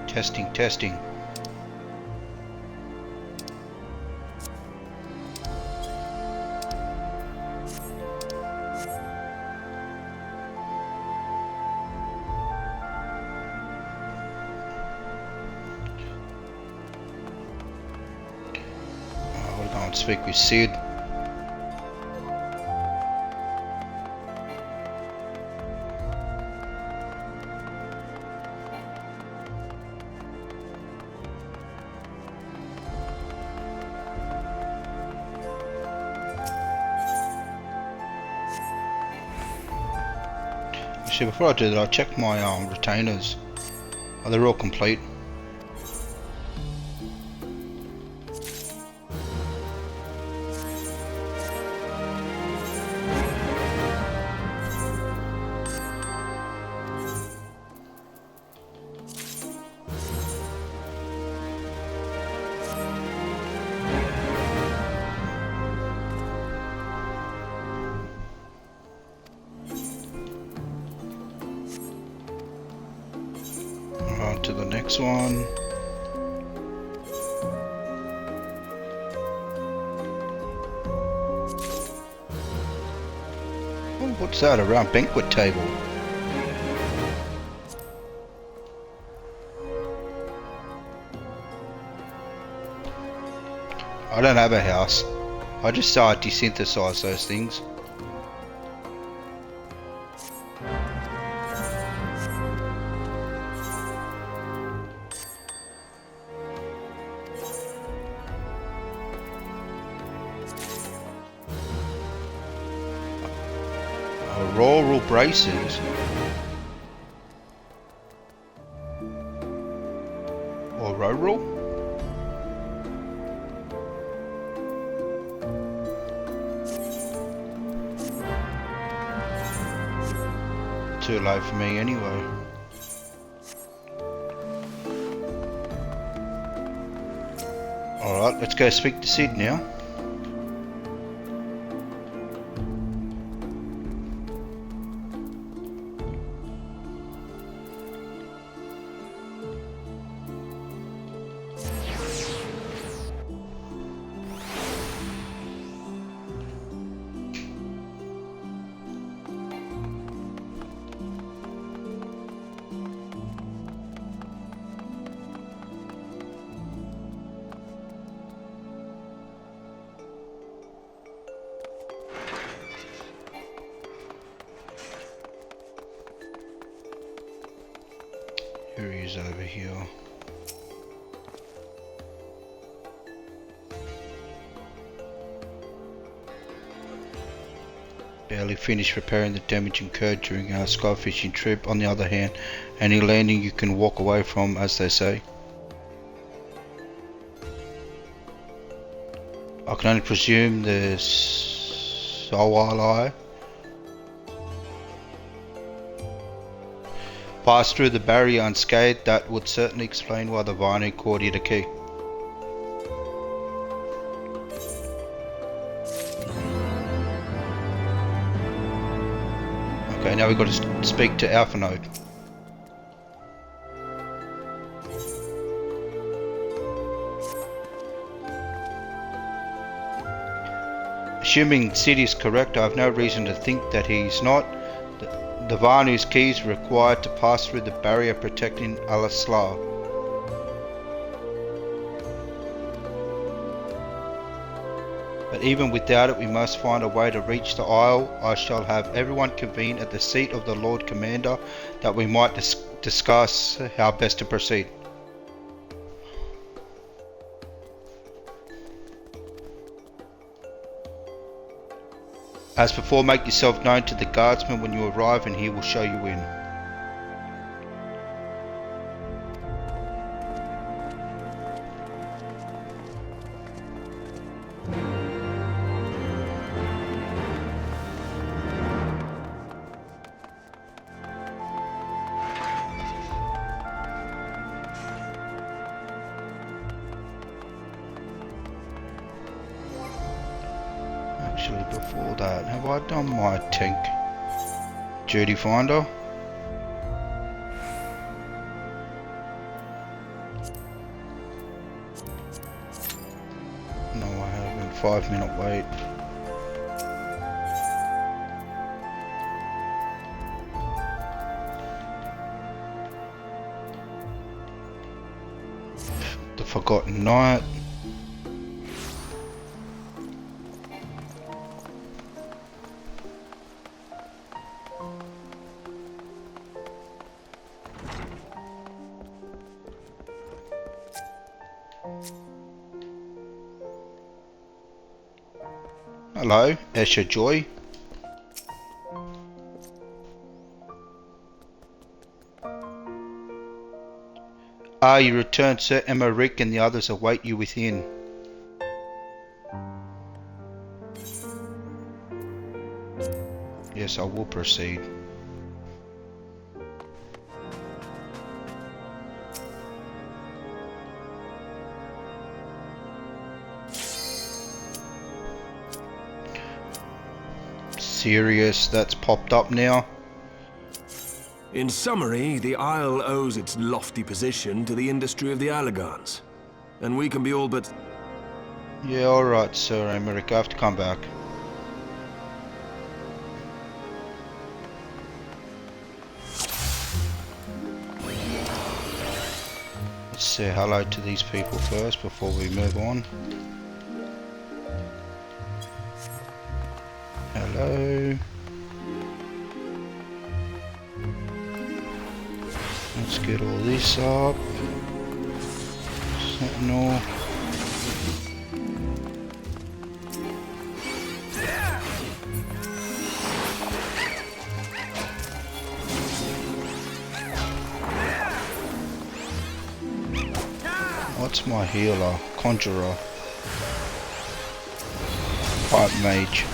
Testing, testing. We'll go and speak with Sid. Actually, before I do that, I'll check my retainers. Are they all complete? On to the next one. Oh, what's that? A round banquet table. I don't have a house. I just desynthesize those things. Auroral braces. Auroral? Too late for me anyway. Alright, let's go speak to Sid now. Here he is over here. Barely finished repairing the damage incurred during our sky fishing trip. On the other hand, any landing you can walk away from, as they say. I can only presume the Sawalai passed through the barrier unscathed. That would certainly explain why the Vinu caught you the key. Okay, now we've got to speak to Alpha Node. Assuming Sid is correct, I have no reason to think that he's not. The Vanu's keys were required to pass through the barrier protecting Al-Asla. But even without it, we must find a way to reach the Isle. I shall have everyone convene at the seat of the Lord Commander that we might discuss how best to proceed. As before, make yourself known to the guardsman when you arrive and he will show you in. Actually, before that, have I done my tank duty finder? 5-minute wait. The Forgotten Night. Hello, Esha Joy. You returned, Sir Emmerich, and the others await you within. Yes, I will proceed. Serious, that's popped up now. In summary, the Isle owes its lofty position to the industry of the Allegans. And we can be all but... Yeah, alright, Sir Emmerich, I have to come back. Let's say hello to these people first before we move on. Hello. Let's get all this up. Sentinel. What's my healer? Conjurer. White mage.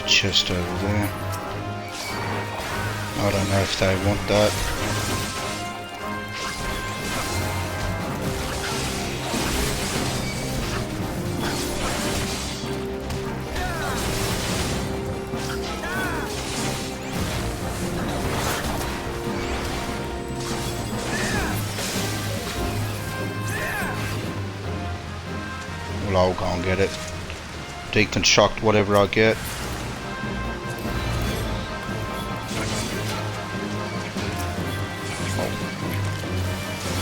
Chest over there. I don't know if they want that. Well, I'll go and get it. Deconstruct whatever I get.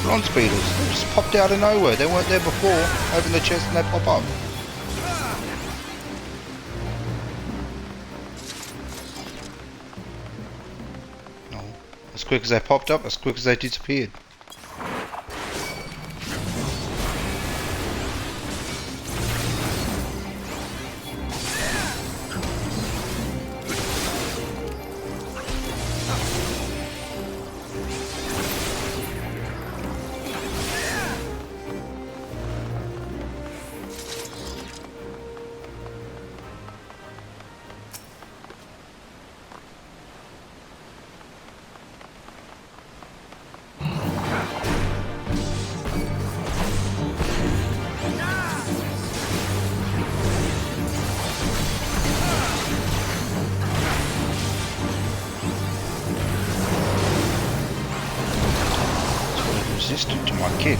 Bronze beetles, they just popped out of nowhere. They weren't there before. Open the chest and they pop up. No. As quick as they popped up, as quick as they disappeared. Resistant to my kick.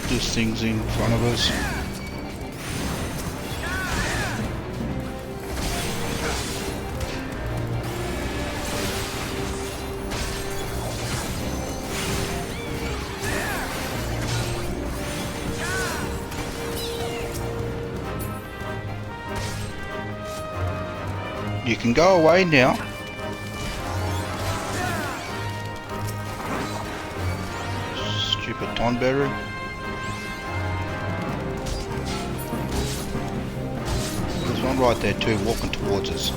This thing's in front of us. You can go away now. Stupid Tonberry. There's one right there too, walking towards us.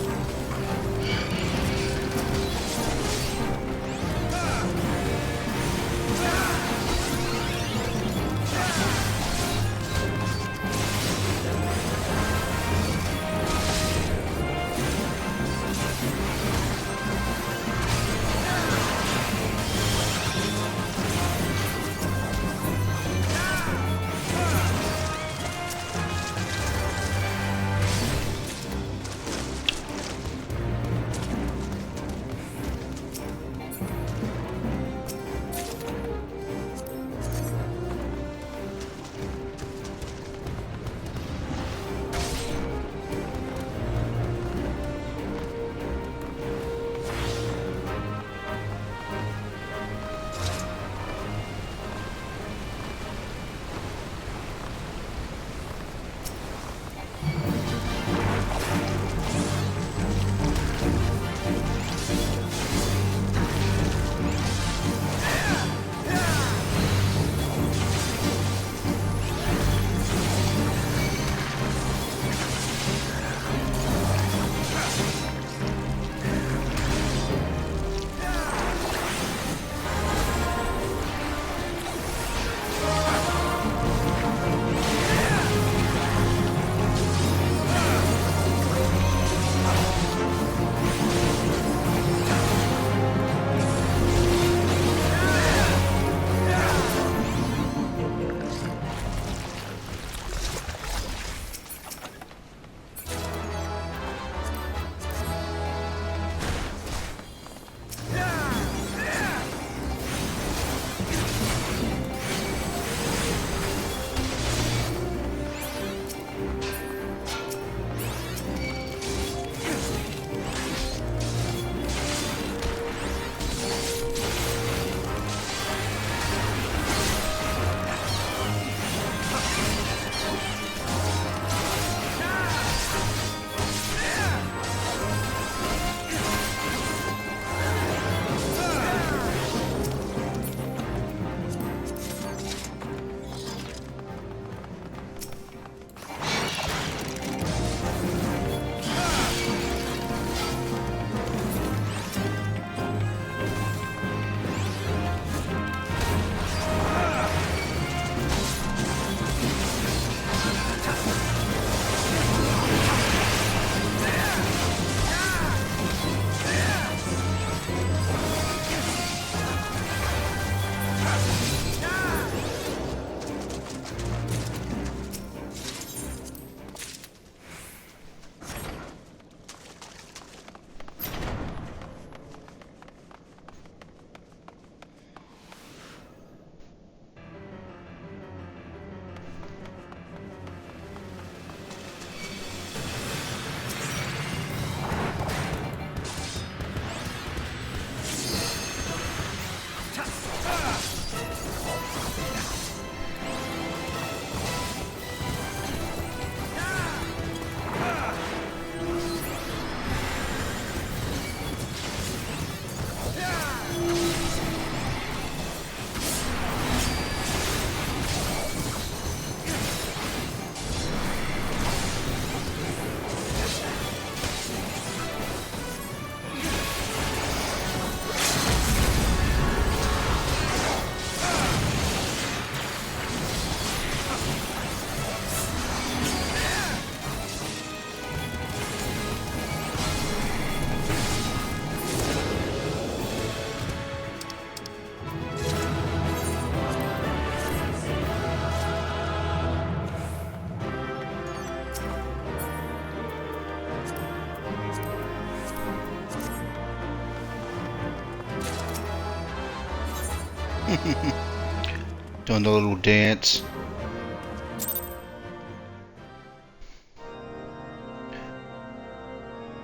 Doing the little dance.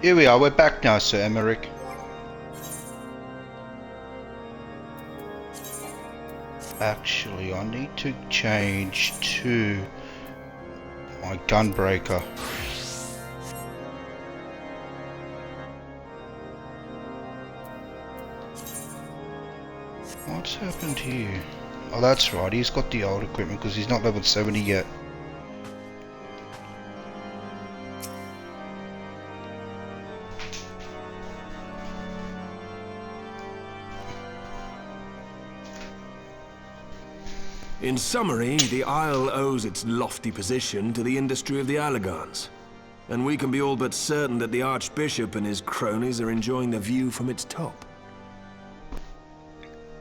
Here we are, we're back now, Sir Emmerich. Actually, I need to change to my gunbreaker. What's happened here? Oh, that's right, he's got the old equipment because he's not level 70 yet. In summary, the Isle owes its lofty position to the industry of the Allegans. And we can be all but certain that the Archbishop and his cronies are enjoying the view from its top.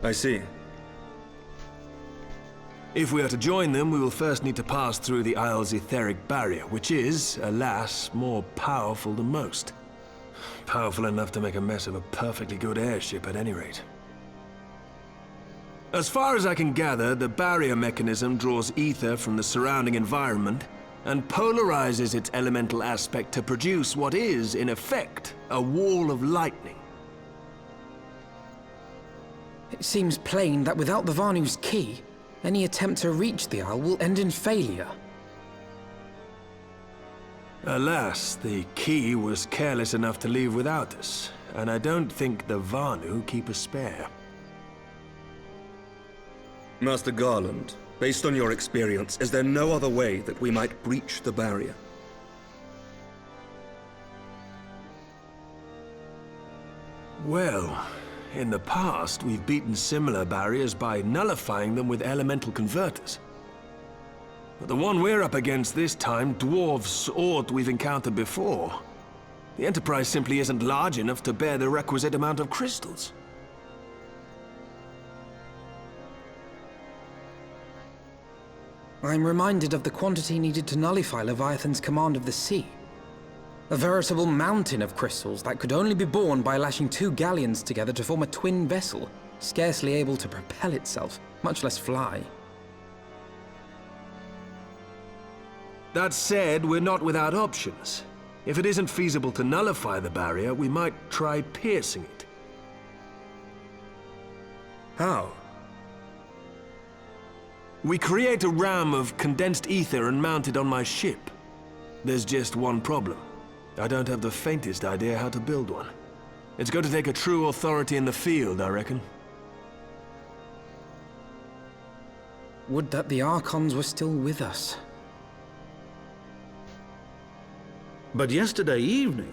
I see. If we are to join them, we will first need to pass through the Isle's etheric barrier, which is, alas, more powerful than most. Powerful enough to make a mess of a perfectly good airship at any rate. As far as I can gather, the barrier mechanism draws ether from the surrounding environment and polarizes its elemental aspect to produce what is, in effect, a wall of lightning. It seems plain that without the Vanu's key, any attempt to reach the Isle will end in failure. Alas, the key was careless enough to leave without us, and I don't think the Vanu keep a spare. Master Garland, based on your experience, is there no other way that we might breach the barrier? Well, in the past, we've beaten similar barriers by nullifying them with elemental converters. But the one we're up against this time dwarfs aught we've encountered before. The Enterprise simply isn't large enough to bear the requisite amount of crystals. I'm reminded of the quantity needed to nullify Leviathan's command of the sea. A veritable mountain of crystals that could only be borne by lashing two galleons together to form a twin vessel, scarcely able to propel itself, much less fly. That said, we're not without options. If it isn't feasible to nullify the barrier, we might try piercing it. How? We create a ram of condensed ether and mount it on my ship. There's just one problem. I don't have the faintest idea how to build one. It's going to take a true authority in the field, I reckon. Would that the Archons were still with us. But yesterday evening,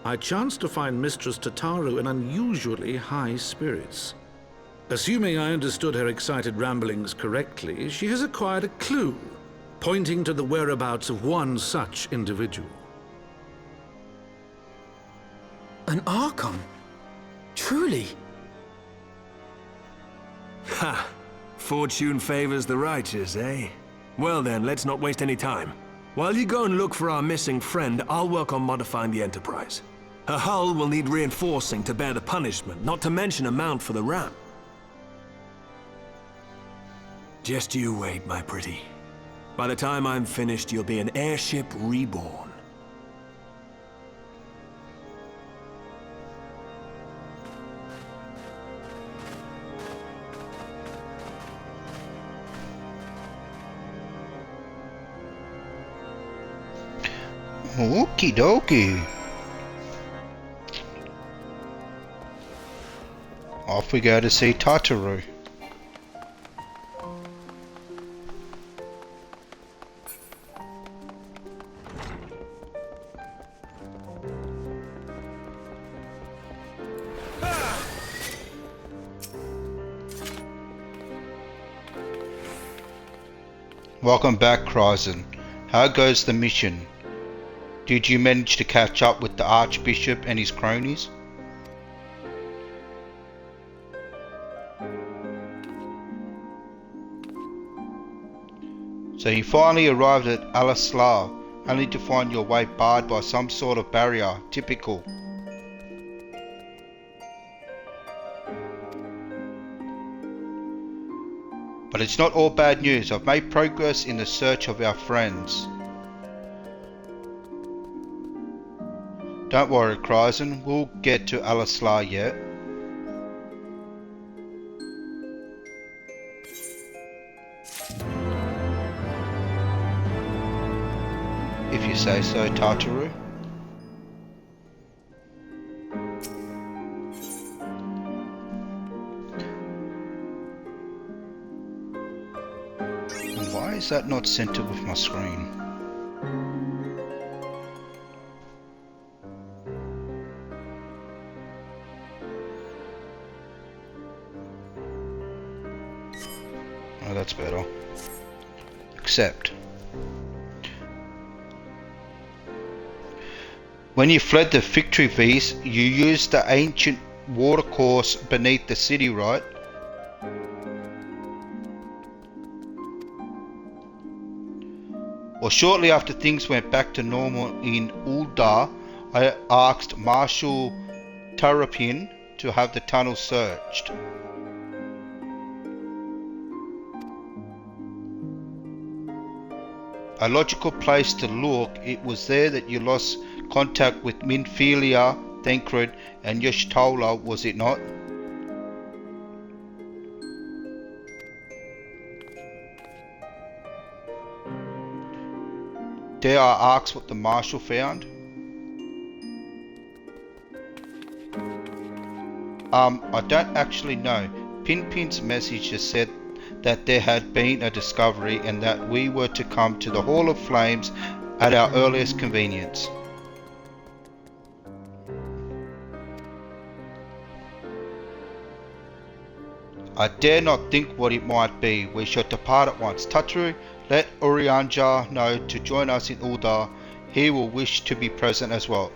I chanced to find Mistress Tataru in unusually high spirits. Assuming I understood her excited ramblings correctly, she has acquired a clue, pointing to the whereabouts of one such individual. An Archon? Truly? Ha! Fortune favors the righteous, eh? Well then, let's not waste any time. While you go and look for our missing friend, I'll work on modifying the Enterprise. Her hull will need reinforcing to bear the punishment, not to mention a mount for the ram. Just you wait, my pretty. By the time I'm finished, you'll be an airship reborn. Okie dokie. Off we go to see Tataru. Welcome back, Kryzen. How goes the mission? Did you manage to catch up with the Archbishop and his cronies? So you finally arrived at Alaslar, only to find your way barred by some sort of barrier. Typical. But it's not all bad news. I've made progress in the search of our friends. Don't worry, Kryzen. We'll get to Alislar yet. If you say so, Tartaru. Why is that not centered with my screen? Oh, that's better. Accept. When you fled the FFXIV, you used the ancient watercourse beneath the city, right? Well, shortly after things went back to normal in Uldar, I asked Marshal Turpin to have the tunnel searched. A logical place to look, it was there that you lost contact with Minfilia, Thancred and Y'shtola, was it not? Dare I ask what the Marshal found? I don't actually know. Pinpin's message just said that there had been a discovery and that we were to come to the Hall of Flames at our earliest convenience. I dare not think what it might be. We shall depart at once. Tatru, let Urianger know to join us in Uldar. He will wish to be present as well.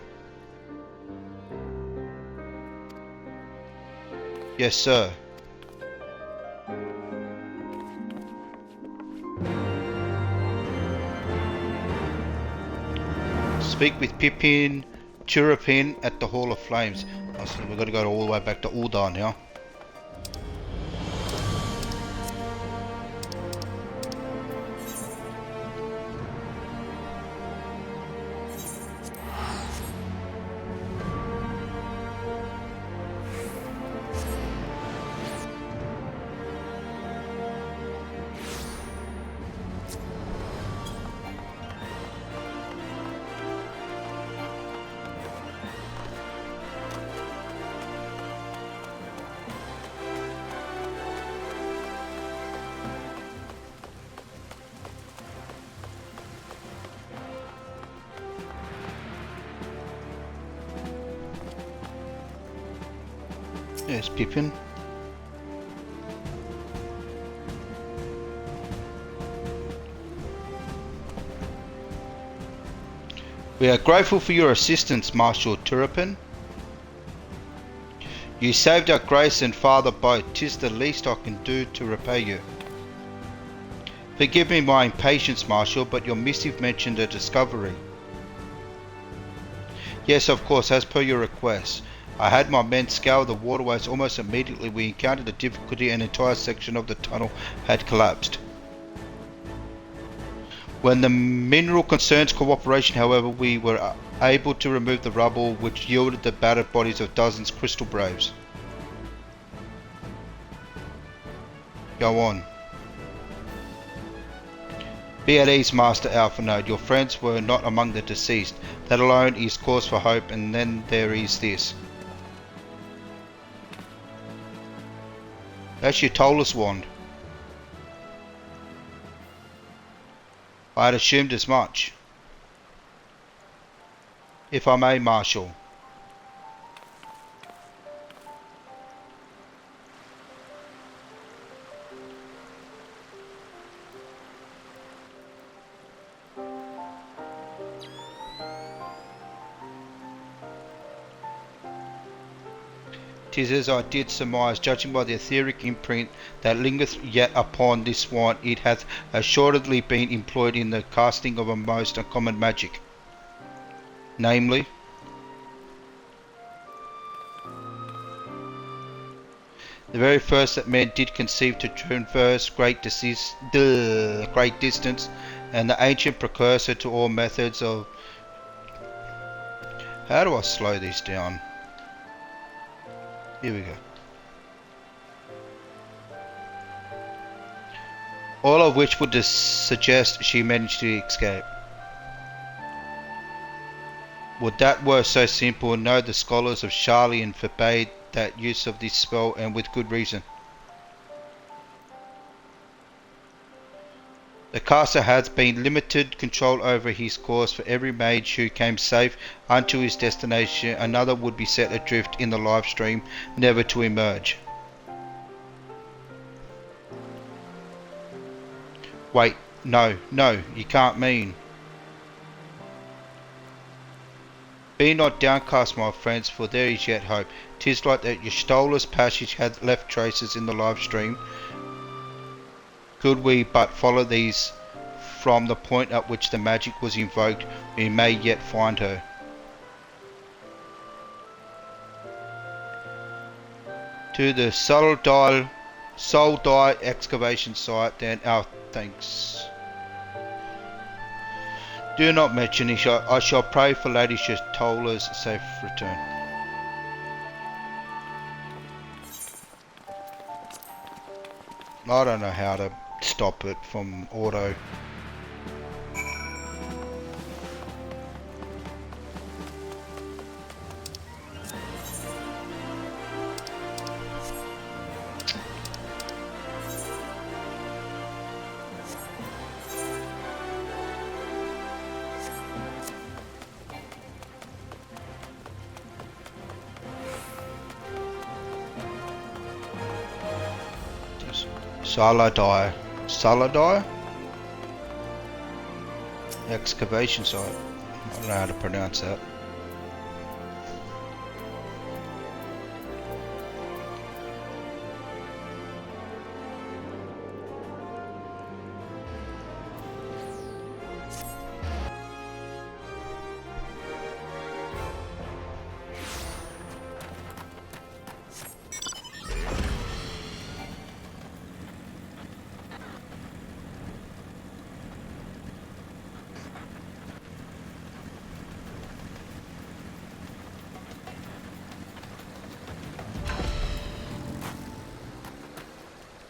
Yes, sir. Speak with Pippin, Turpin at the Hall of Flames. Oh, so we've got to go all the way back to Uldar now. There's Pippin. We are grateful for your assistance, Marshal Turpin. You saved our grace and father both. 'Tis the least I can do to repay you. Forgive me my impatience, Marshal, but your missive mentioned a discovery. Yes, of course, as per your request. I had my men scour the waterways. Almost immediately we encountered a difficulty. An entire section of the tunnel had collapsed. When the mineral concerns cooperation, however, we were able to remove the rubble, which yielded the battered bodies of dozens of crystal braves. Go on. Be at ease, Master Alphanode. Your friends were not among the deceased. That alone is cause for hope, and then there is this. That's your Tolus wand. I had assumed as much. If I may, Marshal. "'Tis as I did surmise, judging by the etheric imprint that lingereth yet upon this wand, it hath assuredly been employed in the casting of a most uncommon magic. Namely, The very first that men did conceive to traverse great distance, and the ancient precursor to all methods of... How do I slow these down? Here we go. All of which would suggest she managed to escape. Would that were so simple, no, the scholars of Charlian forbade that use of this spell, and with good reason. The caster has been limited control over his course. For every mage who came safe unto his destination, another would be set adrift in the live stream, never to emerge. Wait, no, you can't mean. Be not downcast, my friends, for there is yet hope. 'Tis like that Ystola's passage had left traces in the live stream. Could we but follow these from the point at which the magic was invoked, we may yet find her. To the Soul Die excavation site, then our thanks. Do not mention it. I shall pray for Lady Ystola's safe return. I don't know how to stop it from auto. Saladai? Excavation site. I don't know how to pronounce that.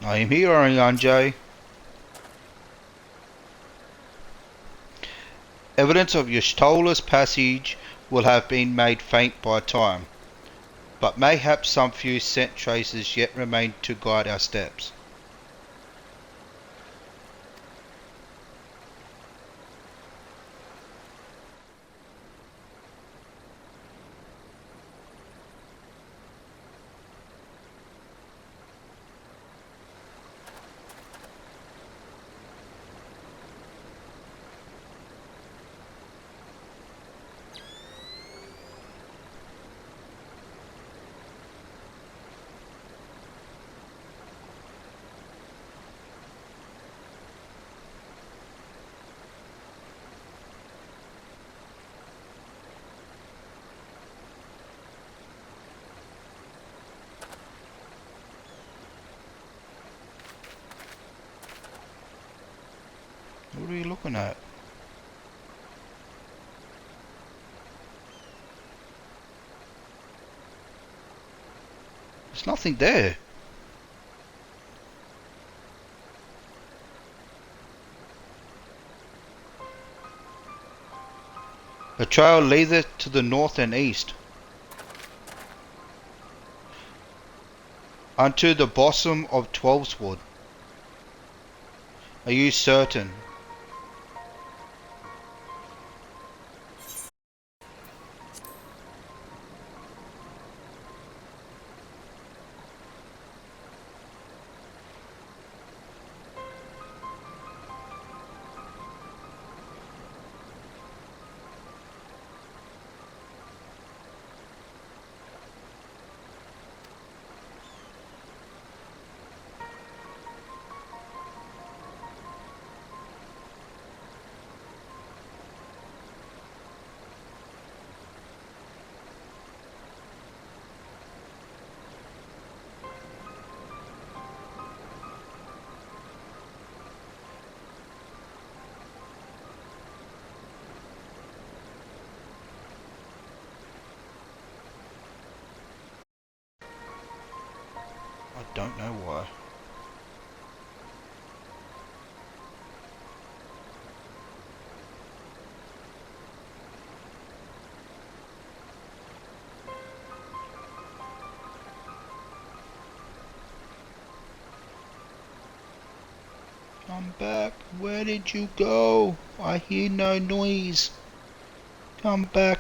I am here, Anjay. Evidence of Ystola's passage will have been made faint by time, but mayhap some few scent traces yet remain to guide our steps. What are you looking at? There's nothing there. The trail leadeth to the north and east, unto the bosom of Twelveswood. Are you certain? don't know why. Come back. Where did you go? I hear no noise. Come back.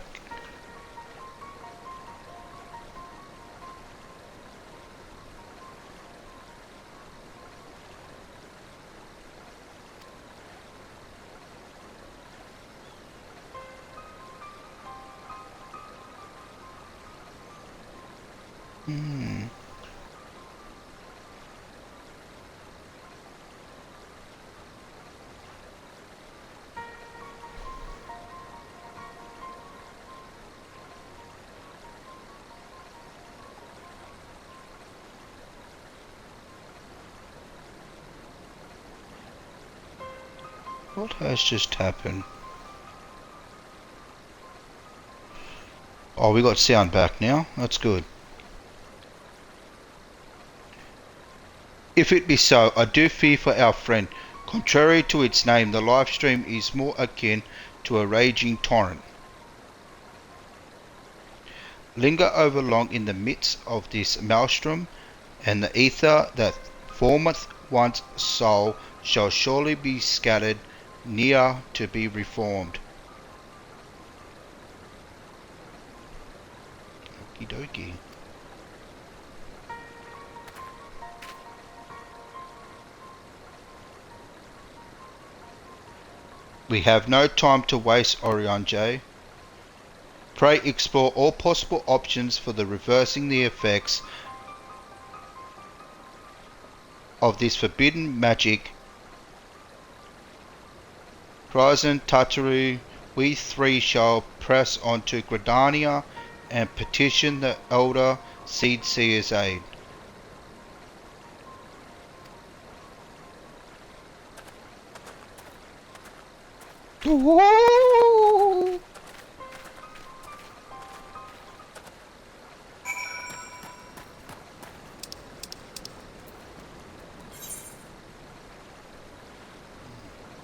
What has just happened? Oh, we got sound back now. That's good. If it be so, I do fear for our friend. Contrary to its name, the live stream is more akin to a raging torrent. Linger over long in the midst of this maelstrom, and the ether that formeth one's soul shall surely be scattered, near to be reformed. Okie dokie. We have no time to waste, Orion J. Pray explore all possible options for the reversing the effects of this forbidden magic. Kryzen, Tartaru, we three shall press on to Gridania and petition the Elder Seed Seer's aid. Woo!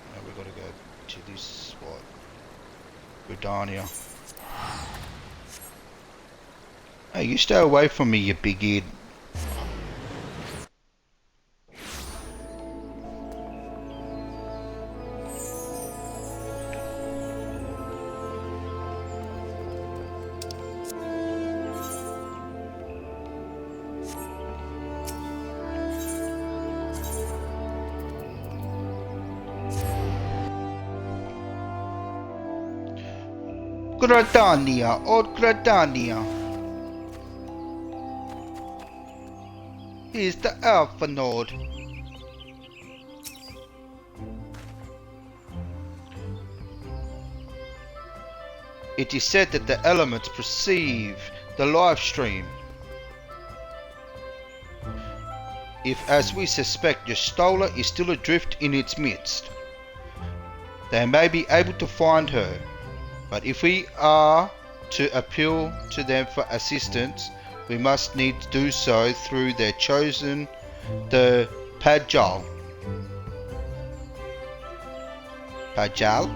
Now we've got to go to this spot. Gridania. Hey, you stay away from me, you big head. Gridania, old Gridania. He's the Alpha Node. It is said that the elements perceive the live stream. If, as we suspect, Yestola is still adrift in its midst, they may be able to find her. But if we are to appeal to them for assistance, we must needs do so through their chosen, the Pajal. Pajal?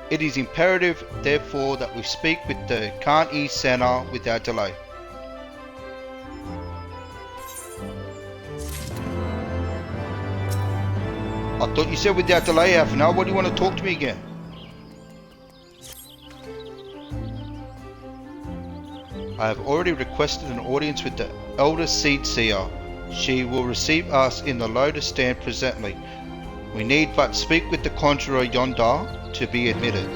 It is imperative, therefore, that we speak with the Khan-E Center without delay. I thought you said without delay, Afna. What do you want to talk to me again? I have already requested an audience with the Elder Seed Seer. She will receive us in the Lotus Stand presently. We need but speak with the Conjurer yonder to be admitted.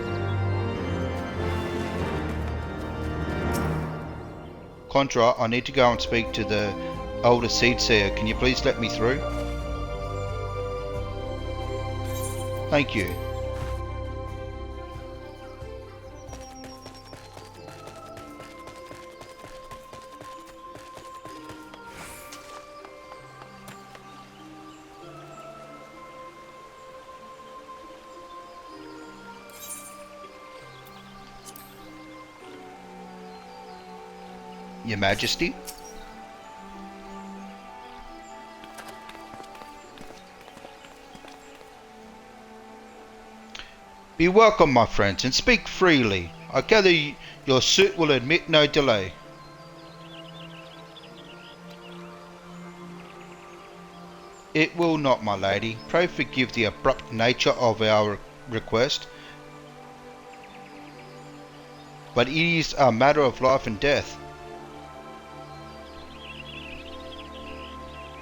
Conjurer, I need to go and speak to the Elder Seed Seer. Can you please let me through? Thank you. Your Majesty. Be welcome, my friends, and speak freely. I gather your suit will admit no delay. It will not, my lady. Pray forgive the abrupt nature of our request, but it is a matter of life and death.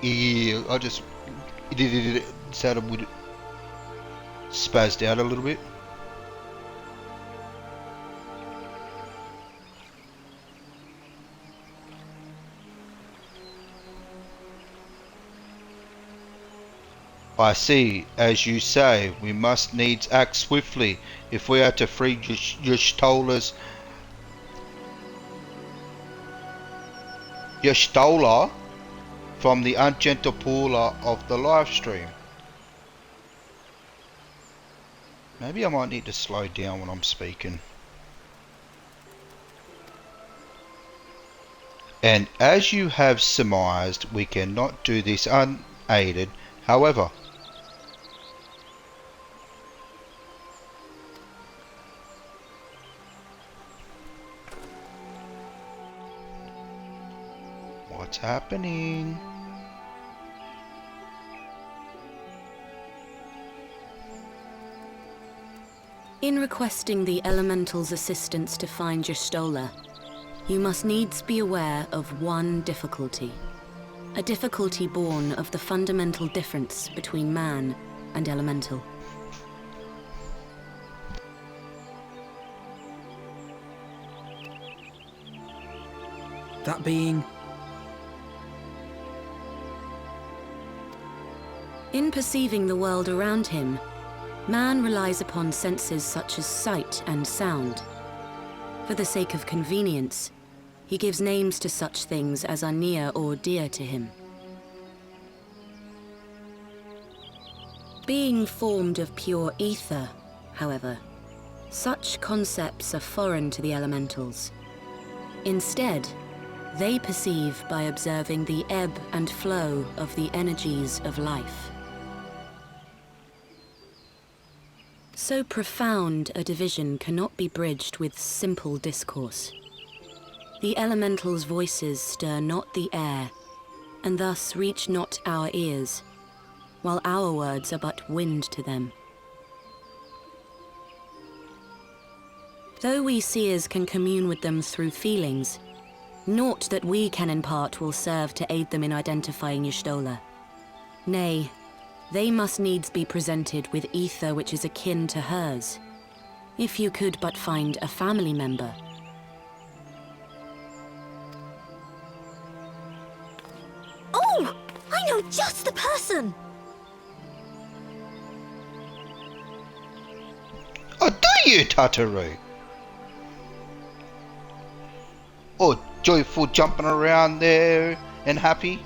Yeah, I just sounded would spazzed out a little bit. I see. As you say, we must needs act swiftly if we are to free Y'shtola's Y'shtola from the ungentle puller of the live stream. Maybe I might need to slow down when I'm speaking. And as you have surmised, we cannot do this unaided. However, what's happening? In requesting the Elemental's assistance to find Y'shtola, you must needs be aware of one difficulty. A difficulty born of the fundamental difference between man and Elemental. That being... In perceiving the world around him, man relies upon senses such as sight and sound. For the sake of convenience, he gives names to such things as are near or dear to him. Being formed of pure ether, however, such concepts are foreign to the elementals. Instead, they perceive by observing the ebb and flow of the energies of life. So profound a division cannot be bridged with simple discourse. The elementals' voices stir not the air, and thus reach not our ears, while our words are but wind to them. Though we seers can commune with them through feelings, naught that we can impart will serve to aid them in identifying Y'shtola. Nay, they must needs be presented with ether which is akin to hers, if you could but find a family member. Oh! I know just the person! Oh, do you, Tataru? Oh, joyful jumping around there and happy?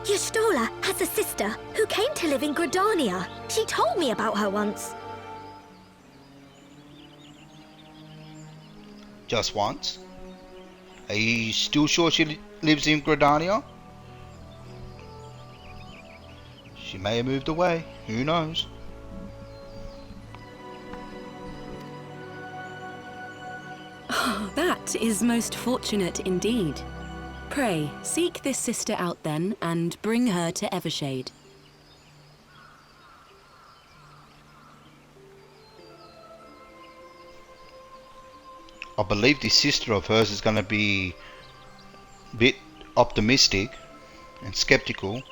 Y'shtola has a sister who came to live in Gridania. She told me about her once. Just once? Are you still sure she lives in Gridania? She may have moved away. Who knows? Oh, that is most fortunate indeed. Pray, seek this sister out then, and bring her to Evershade. I believe this sister of hers is going to be a bit optimistic and skeptical.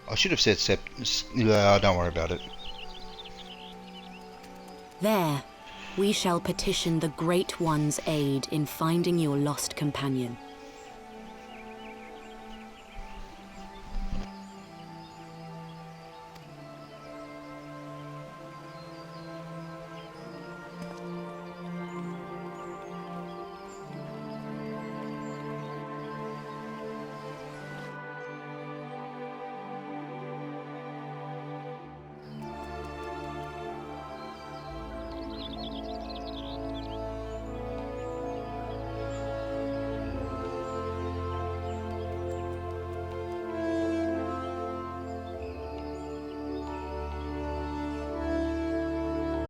I should have said don't worry about it. There, we shall petition the Great One's aid in finding your lost companion.